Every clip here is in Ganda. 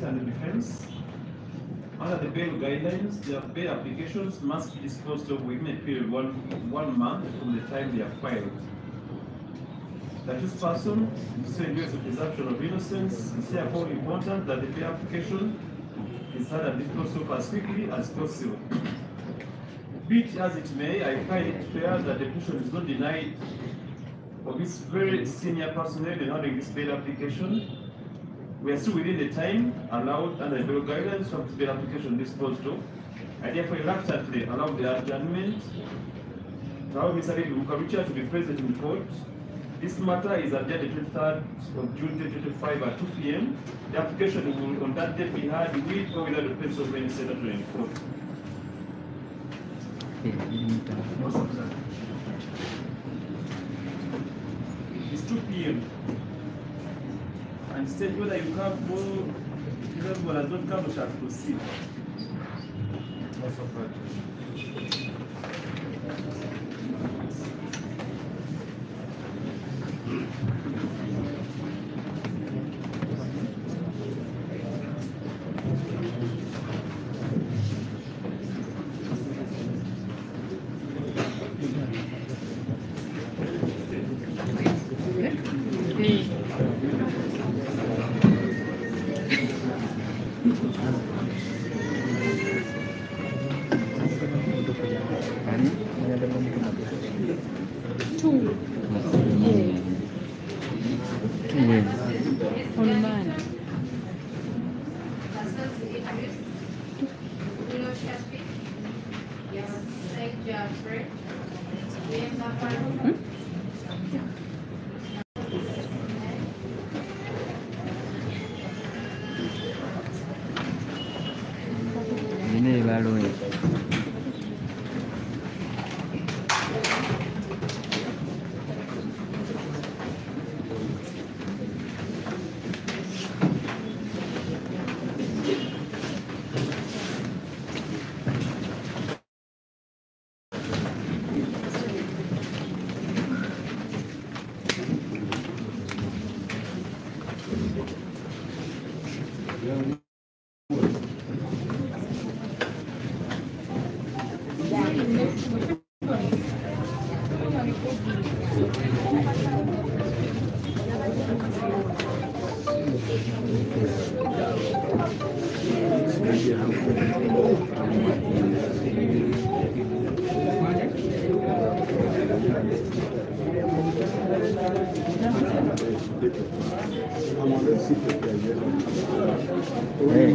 and defense. Under the bail guidelines, their bail applications must be disposed of within a period of one month from the time they are filed. The accused person still enjoys the presumption of innocence. It's therefore important that the bail application is had and disposed of as quickly as possible. Be it as it may, I find it fair that the petition is not denied of this very senior personnel in handling this bail application. We are still within the time allowed under the bail guidelines of the bail application disposed of. I therefore reluctantly allow the adjournment to allow Mr. Richard to be present in court. This matter is adjourned the 23rd of June 2025 at 2 p.m. The application will on that day be heard with or without the presence of any senator in court. It's 2 p.m. And state whether you come or one has not come, shall proceed.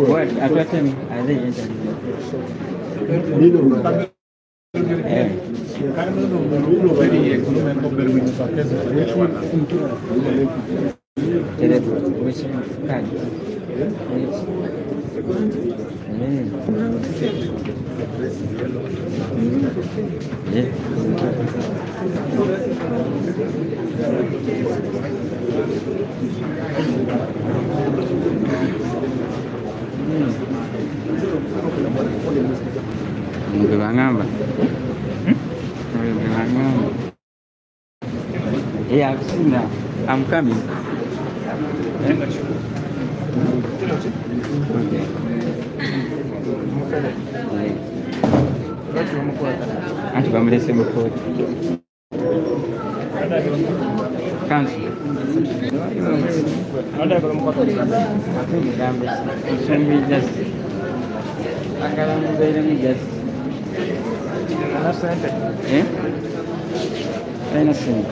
What? Apa tu? Ada je tadi. Ngapa? Yeah, I've seen that. I'm coming. Antes vamos descer no corpo. Canso. Onde é que vamos cortar? Aqui no campo. São mídias. Agora não veio mídias. Na frente. É? É na frente.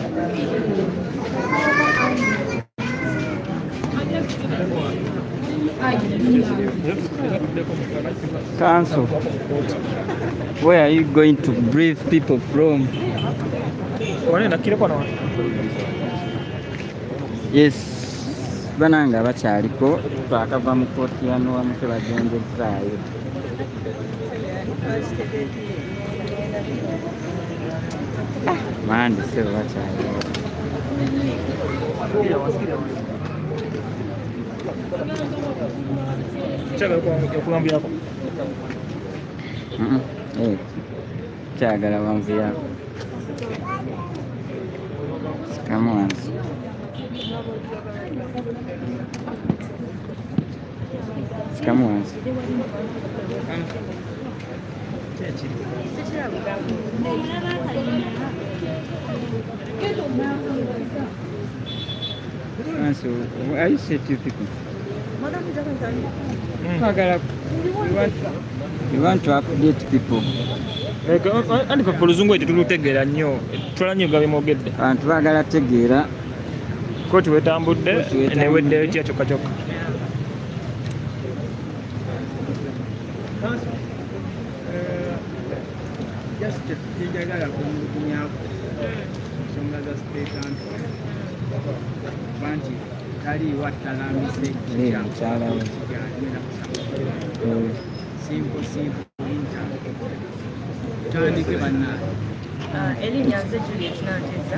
Council, where are you going to brief people from? Yes, bananga bachaliko twakava mu kooti yano wamuke bagendezzaayo. Mandi sebo bachaliko. Kyagala wanvu yako. Come on. fikamu wansi. So, why you say two people? You want to update people. And for Luzungu to take a new Gavimoged. And Twagala Tegera. Go to a tambour there and they went there to Chokachok. Just the some other state and Banji. Kali what Kalami said. Simple. Elinyanze Juliet Nanteza.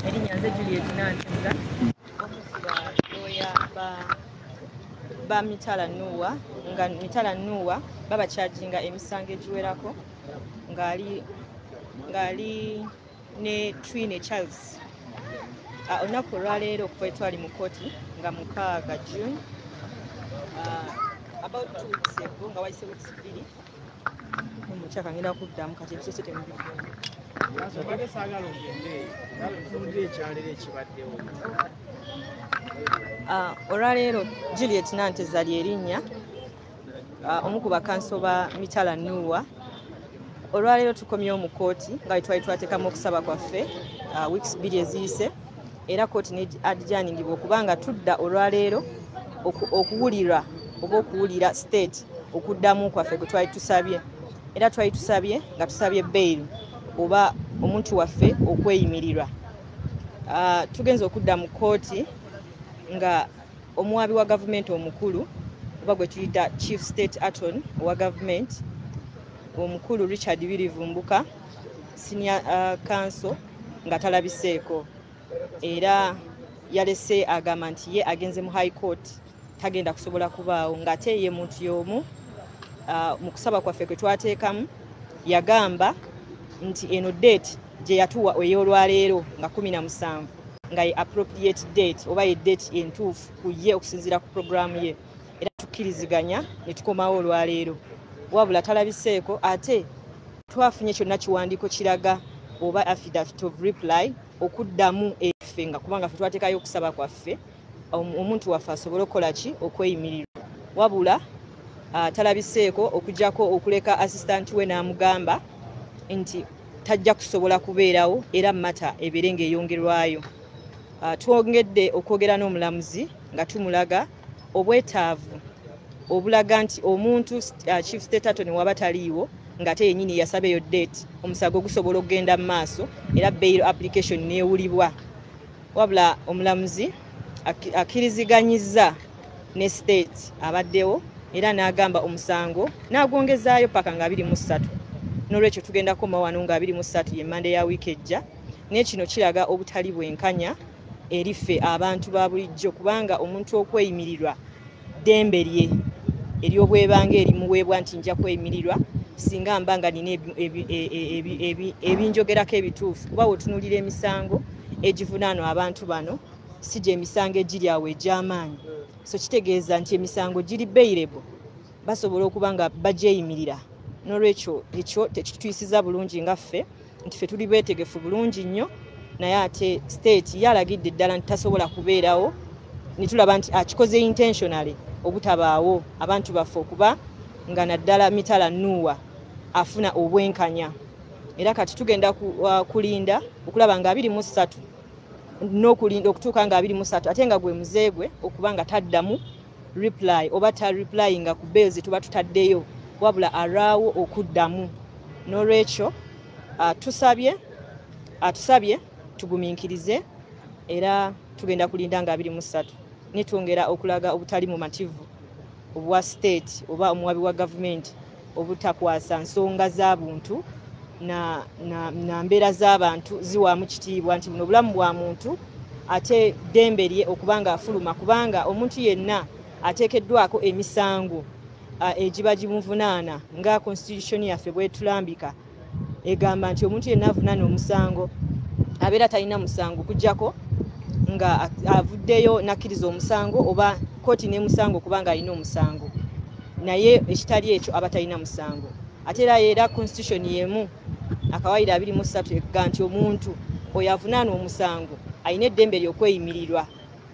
Elinyanze Juliet Nanteza. Lawyer ba Mitala Nuwa, nga Mitala Nuwa baba charginga emisango egiwerako ngali ne Twine Charles. Olunaku olwaleero okuva etwali mu kooti nga 6 June about 2 weeks ago nga wayise weeks 2 omukyaka ngenda kuddamu kati ebisose temubifuna olwaleero Juliet Nanteza lyerinnya omu ku bakanso ba Mitala Nuwa. Olwaleero tukomye mu kooti nga twali twateekamu okusaba kwaffe weeks 2 eziyise era kooti ne adjourningibwa okubanga tudda olwaleero okuwulira oba okuwulira state okuddamu kwaffe kwe twali tusabye era twali tusabye nga tusabye bail oba omuntu waffe okweyimirirwa. Tugenze okudda mu kooti nga omuwabi wa gavumenti omukulu oba gwe tuyita chief state attorney wa gavumenti omukulu Richard Birivumbuka senior counsel nga talabiseeko era yalese agamba nti ye agenze mu high court tagenda kusobola kubaawo ng'ate ye muntu y'omu mu kusaba kwaffe kwe twateekamu yagamba nti eno date gye yatuwa ey'olwaleero nga 17 nga ye appropriate date oba ye date entuufu ku ye okusinziira ku programu ye era tukkiriziganya ne tukomawo olwaleero wabula talabiseeko ate twafunye kyonna kiwandiiko kiraga oba affidavit of reply okuddamu effe nga kubanga ffe twateekayo okusaba kwaffe omuntu waffe asobole okukola ki okweyimirirwa wabula talabiseeko okujjako okuleka assistant we n'amugamba nti tajja kusobola kubeerawo era mata ebeere ng'eyongerwayo. Twongedde okwogera n'omulamuzi nga tumulaga obwetaavu obulaga nti omuntu chief state attorney waba taliiwo ng'ate yennyini yasaba eyo date omusago gusobola okugenda mu maaso era bail application neewulibwa wabula omulamuzi akkiriziganyizza ne state abaddewo era n'agamba omusango n'agwongezaayo paka nga 23 n'olwekyo tugenda koma wano nga 23 ye Monday ya wiiki ejja n'ekino kiraga obutali bwenkanya eriffe abantu ba bulijjo kubanga omuntu okweyimirirwa ddembe lye ery'obwebanga erimuweebwa nti nja kweyimirirwa singa mbanga nina ebinjogerako ebituufu kuba wetunuulira emisango egivunaano abantu bano si gye emisango egiri awo egy'amaanyi so kitegeeza nti emisango giri bailable basobola okuba nga bagyeyimirira n'olwekyo ekyo tekituyisiza bulungi nga ffe nti ffe tuli beetegefu bulungi nnyo naye ate state yalagidde ddala nti tasobola kubeerawo nitulaba nti akikoze intentionally obutabaawo abantu baffe okuba nga naddala Mitala Nuwa afuna obwenkanya era kati tugenda kulinda okulaba nga 23 n'okulinda okutuuka nga 23 ate nga gwe muzeegwe okuba nga taddamu reply oba ta reply nga ku bails tuba tutaddeyo wabula araawo okuddamu n'olwekyo atusabye tugumiikirize era tugenda kulinda nga 23 nitwongera okulaga obutali mu mativu obwa state oba omuwabi wa gavumenti obutakwasa nsonga z'abuntu na mbeera z'abantu ziwaamu kitiibwa nti buno obulamu bwa muntu ate ddembe lye okubanga afuluma kubanga omuntu yenna ateekeddwako emisango egiba gimuvunaana nga constitution yaffe bwetulambika egamba nti omuntu yenna avunaana omusango abeera talina musango kujjako nga avuddeyo nakkiriza omusango oba kooti n'emusango kubanga alina omusango naye ekitali ekyo aba talina musango ate era constitution yemu akawaayiro 23 ega nti omuntu oyo avunaana omusango alina eddembe ly'okweyimirirwa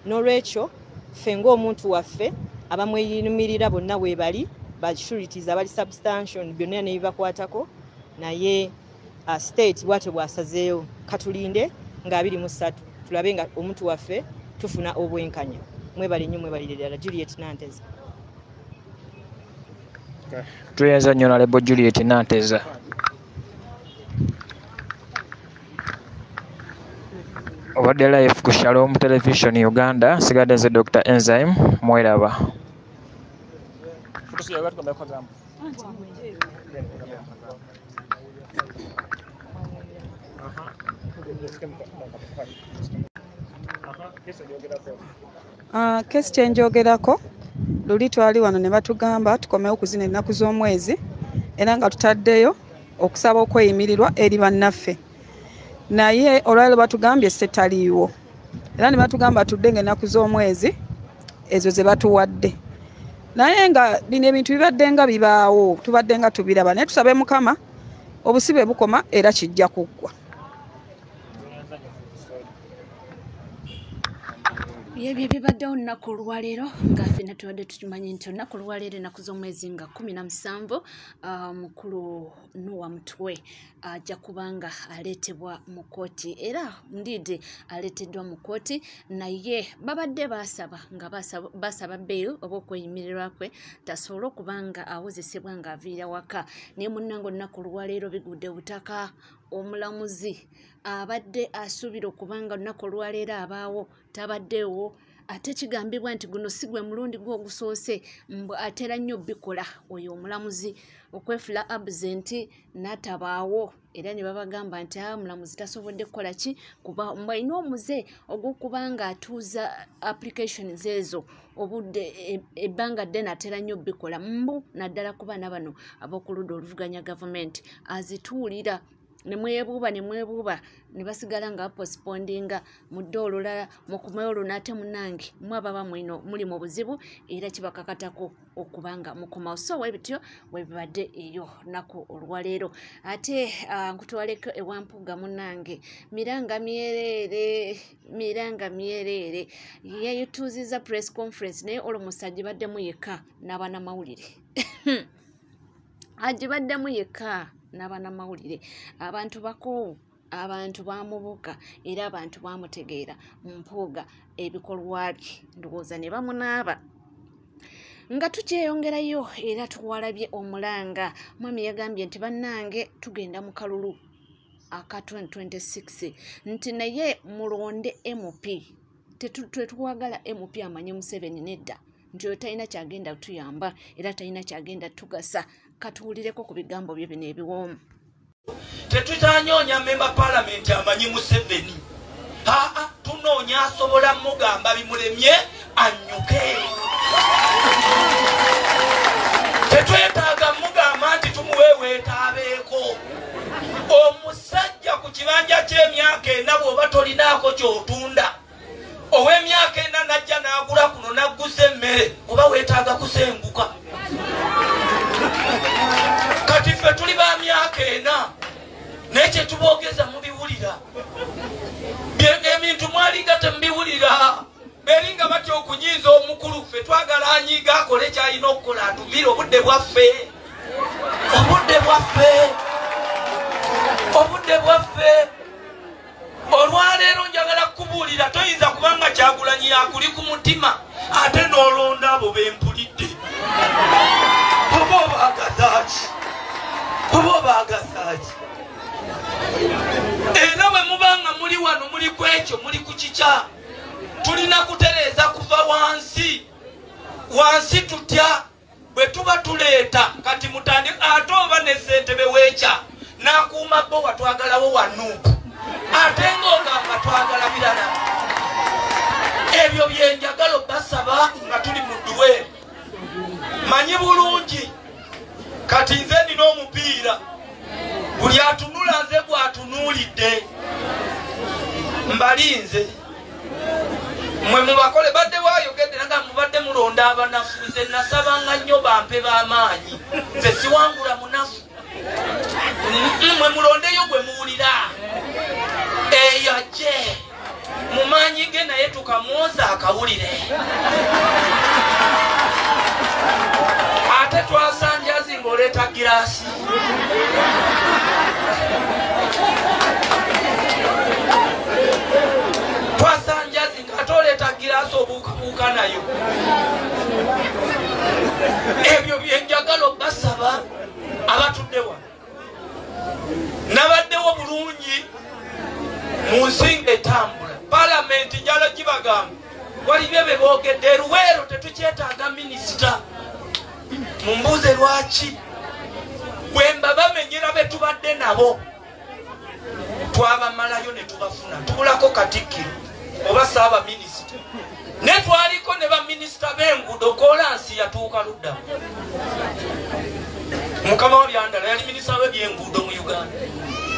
n'olwekyo ffe ng'omuntu waffe abamweyimirira bonna we bali basurities abali substantion byonna ne bibakwatako naye state bwate bwasazeeyo katulinde nga 23 tulabe nga omuntu waffe tufuna obwenkanya mwebale nnyo mwebalire ddala Juliet Nanteza tweyaza nnyo nalebo Juliet Nanteza obadde live ku Shalom Television Uganda sigadde ze Dr. Enzyme mweraba kesi kyenjogerako luli twali wano ne batugamba tukomewo kuzina ennaku z'omwezi era nga tutaddeyo okusaba okweyimirirwa eri bannaffe naye olwaleero batugambye setaliiwo era ne batugamba tudde ng'ennaku z'omwezi ezo ze batuwadde naye nga bino ebintu bibadde nga bibaawo tubadde nga tubiraba naye tusabe Mukama obusibe bukoma era kijja kuggwa. Yebye bibaddewo olunaku olwaleero nga ffenna tubadde tukimanyi nti olunaku olwaleero ennaku z'omwezi nga 17 mukulu Noah Mutwe ajja kubanga aleetebwa mu kkooti era ndiidi aleeteddwa mu kkooti naye babadde basaba bail oba okweyimirirwa kwe tasobole okubanga awozesebwa ng'aviira waka naye munnange olunaku olwaleero bigudde butaka omulamuzi abadde asuubira okubanga olunaku olwaleero abaawo tabaddeewo ate kigambibwa nti guno si gwe mulundi gwe ogusoose atera nnyo bikola oyo omulamuzi okwefula absent n'atabaawo era ne babagamba nti mulamuzi tasobodde kukola ki kuba alina omuze ogw'okubanga atuuza applications ezo obudde ebbanga ddene atera nnyo bikola naddala ku baana bano ab'okuludda oluvuganya gavumenti azituulira nemwebuuba ne basigala nga postpondinga mudde olulala mukumeyo olunaate munange mwababa muli mu buzibu era kibakakatako okubanga mukomawo so webityo webibadde eyo nako olwaleero ate nkutwaleko ewampuga munange miranga myereere yayituuziza press conference naye olwomusajja baddemu yekka n'abanamawulire agibaddemu yekka n'abanamawulire abantu bakoowu abantu bamubuka era abantu bamutegeera mpuuga ebikolwa bye ndowooza ne bamunaaba nga tukyeyongerayo era tuwalabye omulanga mwami yagambye nti bannange tugenda mu kalulu aka 2026 nti naye mulonde MP tetuwagala MP amanye Museveni nedda nti oyo talina kyagenda tuyamba era talina kyagenda tugasa katuwulireko ku bigambo bye bino ebiwoomu tetutanyoonya memba palamenti amanyi Museveni tunoonya asobola mugamba bimulemye anyuke tetwetaaga mugamba nti tumuweweetaabeeko omusajja ku kibanja ky'emyaka 4 bw'oba tolinaako kyotunda ow'emyaka 4 najja n'agula kuno n'aggusa emmere oba weetaaga kusenguka kati ffe tuli ba myaka 4 naye kyetuboogeza mubiwulira ebintu mwalinga temubiwulira beringa batya okunyiiza omukulu ffe twagala anyiiga akole kyalina okukola atuvire obudde bwaffe olwaleero njagala kubuulira toyinza kubanga Kyagulanyi yakuli ku mutima ate n'olonda abo bempulidde oba obaagazaaki era bwe mubanga muli wano muli ku ekyo muli ku kikya tulina kutereeza kuva wansi tutya bwe tuba tuleeta kati mutandika ate oba ne ssentebe weekya n'akuuma bo watwagalawo wanuupu ate ng'ogamba twagala birala ebyo byenjagala basaba nga tuli mu dduwe manyi bulungi kati nze nina omupiira buli atunula nze gwatunuulidde mbalinze mwe mubakole badde wayogedde nga mubadde mulonda abanafu nze nasabanga nnyo bampe b'amaanyi nze siwangula munafu mwe mulondeyo gwe muwulira eyo ajje mu maanyi ge naye tukamwoza akawulire ate twasanjazi ng'oleeta giraasi twasanjazi ng'ate oleeta giraasi obuukabuuka nayo ebyo byenjagala obbasaba abatudde wano nabaddewo bulungi mu nsi etambula palamenti njala gibagamba walibyo bye boogedde Luweero tetukyetaaga minisita mumbuuze lwaki bwe mba bamenyera be tubadde nabo twabamalayo ne tubafuna tubulako Katikkiro oba Ssaabaminisita ne twaliko ne baminisita b'enguudo Kolansi yatuuka ludda mukama wa byandala yali minisita w'ebyenguudo mu Uganda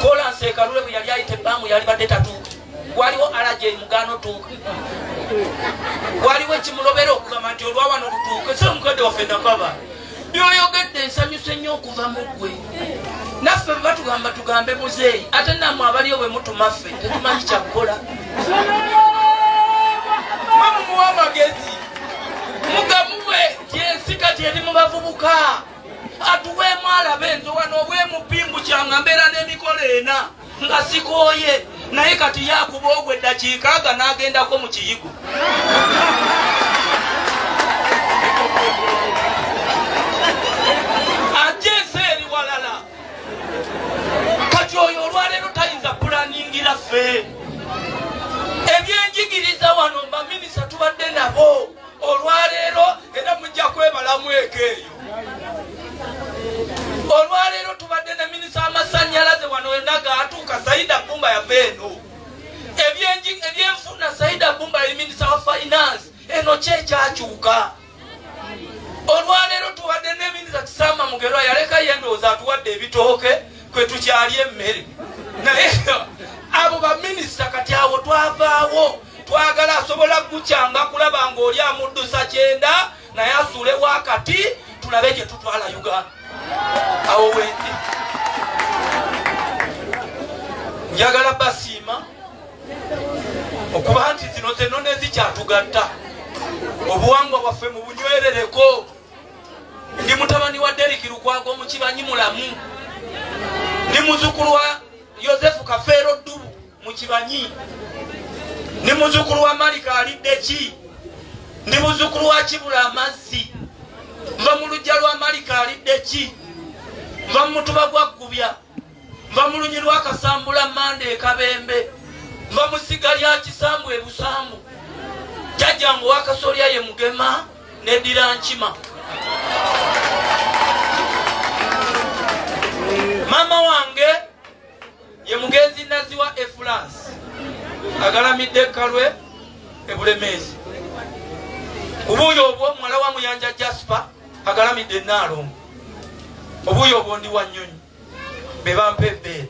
Kolansi Kalule bwe yali ayita ebbamu yali badde tatuuka waliwo alaje mugano tuuka waliwo ekimulobera okugamba nti olwawano lutuuke se omukadde waffe nakaba byoyogedde ensanyuse nnyo okuva mu ggwe naffe bwe batugamba tugambe muzeeyi ate nammwe abaliyo bwe mutuma ffe tetumanyi kyakukola mamumuwa amagezi mugamuwe nti ensi kati eri mu bavubuka atuweemu alabe nze wano obwemupimbu kyanga mbeera n'emikola ena nga sikooye naye kati yakuba ogwe eddakiika aga n'agendako mu kiyigo ajje ensi eri walala kati oyo olwaleero tayinza pulaningira ffe ebyenjigiriza wano baminisita tubadde nabo olwaleero era mujja kwebalamu ekeeyo olwaleero tubadde ne minisita amasannyalaze wano endaga atuuka Saida Bumba yaveeno ebyenfuna Saida Bumba yali minisita wa finance eno kyekyakyuka olwaleero tubadde ne minisita Kisamba Mugerwa yaleka yendowooza atuwadde ebitooke kwe tukyali emmere naye abo baminisita kati awo twavaawo twagala asobola kukyanga kulaba ng'oli amuddusa 9 naye asuule wakati tulabe gye tutwala Uganda awo wendi njagala basiima okuba nti zino zeno nezikyatugatta obuwangwa bwaffe mu bunywerereko ndi mutabani wa Deriki Lukwago Mukibanyi mulamu ndi muzukulu wa Yosefu Kafeero Ddubu Mukibanyi ndi muzukulu wa Malika Aliddeki ndi muzukulu wa Kibula Amazzi nva mu lujja lwa Malika Aliddeki nva mu mutuba gwa Ggubya nva mu lunyi lwa Kasambula Mande e Kabembe nva mu ssiga lya Kisambu e Busambu jjajjangu wa Kasolya ye Mugema n'eddira Nkima mama wange ye mugenzi Naziwa Efulance agalamidde Kalwe e Bulemeezi obuuyo obwo mwala wa Muyanja Jasper agalamidde Naalongo obuuyo obwo ndi Wanyonyi be bampa ebbeere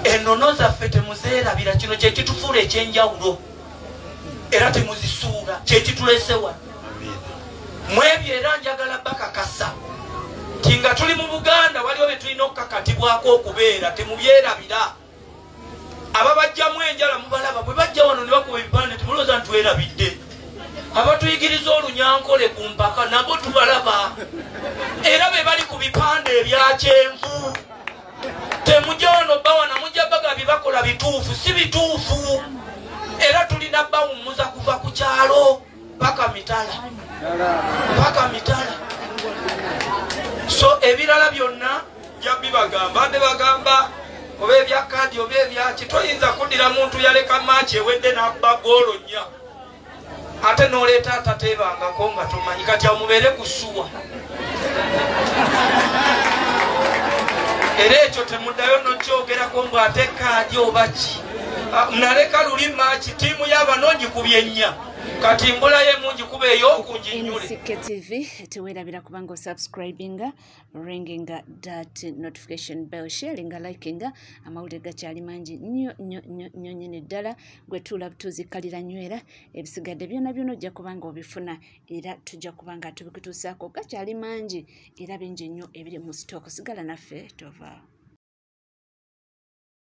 ennono zaffe temuzeerabira kino kyekitufuula ekyenjawulo era temuzisuula kyekitulesewa mwebyo era njagala bakakasa ti nga tuli mu Buganda waliwo bye tulina okukakatibwako okubeera temubyerabira ababajjamu enjala mubalaba bwe bajja wano ne bakuba ebipande temulowooza nti werabidde abatuyigiriza olunyankole ku mpaka nabo tubalaba era be bali ku bipande ebya kyenvu temujja wano bawana mujja bagabi bakola bituufu si bituufu era tulina bawummuza kuva ku kyalo paka mitala so ebirala byonna jabbi bagamba ande bagamba oba ebyakadi oba ebyaki toyinza kuddira muntu yaleka maaki ewedde n'abba goolo nnya ate n'oleeta atateebangako nga tomanyi kati amubeere ku ssuwa era ekyo temuddayo nokyogerako mbw'ate kaadi oba ki naleka luli maaki ttiimu y'abanoonyi ku byennya kati mbula ye mungi kuba ey'okunjinyule. NCK TV teweerabira kubanga osubscribinga, ringinga that notification bell, sharinga, likinga, amawulire gakyali mangi nnyo nyini ddala gwe tuula butuuzikalira nywera ebisigadde byonna byonna ojja kubanga obifuna era tujja kubanga tubikutuusaako gakyali mangi era bingi nnyo ebiri mu sitooko sigala naffe tova.